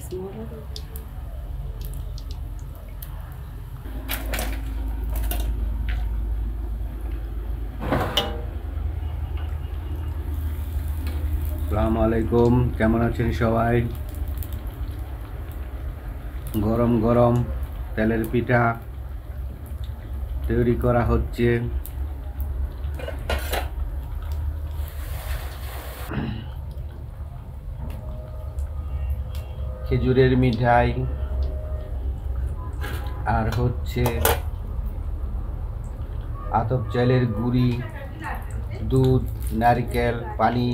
আসসালামু আলাইকুম, কেমন আছেন সবাই? গরম গরম তেলের পিঠা তৈরি করা হচ্ছে। খেজুরের মিঠাই আর হচ্ছে আতপ চালের গুঁড়ি, দুধ, নারকেল, পানি।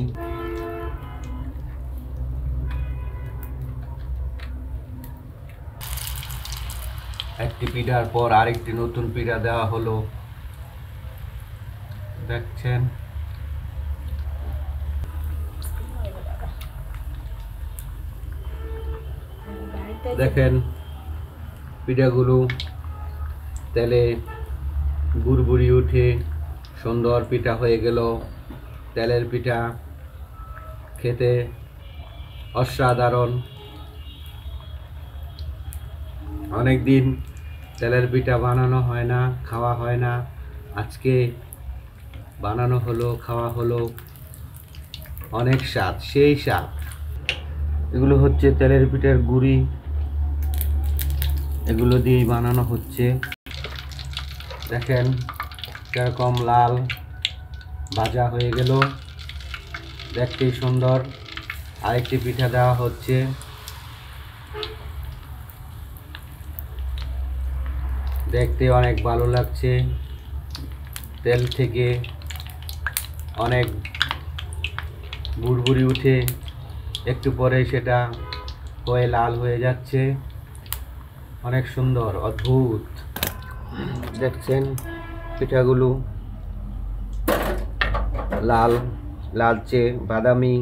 একটি পিঠার পর আরেকটি নতুন পিঠা দেওয়া হলো, দেখছেন। দেখেন পিঠাগুলো তেলে বুড়বুড়ি উঠে সুন্দর পিঠা হয়ে গেল। তেলের পিঠা খেতে অসাধারণ। অনেকদিন তেলের পিঠা বানানো হয় না, খাওয়া হয় না, আজকে বানানো হলো, খাওয়া হলো। অনেক স্বাদ, সেই স্বাদ। এগুলো হচ্ছে তেলের পিঠার গুঁড়ি, এগুলো দিয়েই বানানো হচ্ছে। দেখেন কিরকম লাল ভাজা হয়ে গেল, দেখতেই সুন্দর। আরেকটি পিঠা দেওয়া হচ্ছে। দেখতে অনেক ভালো লাগছে। তেল থেকে অনেক বুড়বুড়ি উঠে একটু পরে সেটা হয়ে লাল হয়ে যাচ্ছে। অনেক সুন্দর, অদ্ভুত। দেখছেন পিঠাগুলো লাল, লালচে, বাদামি,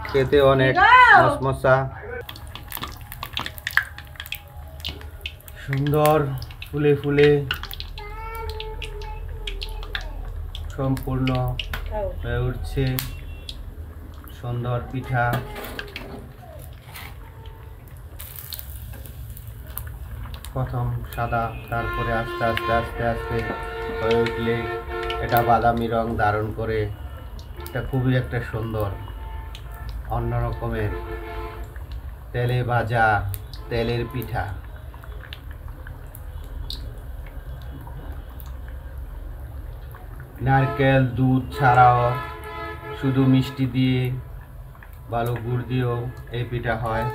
খেতে অনেক মশমশা, সুন্দর, ফুলে ফুলে সম্পূর্ণ হয়ে উঠছে। সুন্দর পিঠা। প্রথম সাদা, তারপরে আস্তে আস্তে আস্তে আস্তে হয়ে উঠলে এটা বাদামি রং ধারণ করে। এটা খুবই একটা সুন্দর, অন্য রকমের তেলে ভাজা তেলের পিঠা। নারকেল দুধ ছাড়াও শুধু মিষ্টি দিয়ে, ভালো গুড় দিয়েও এই পিঠা হয়।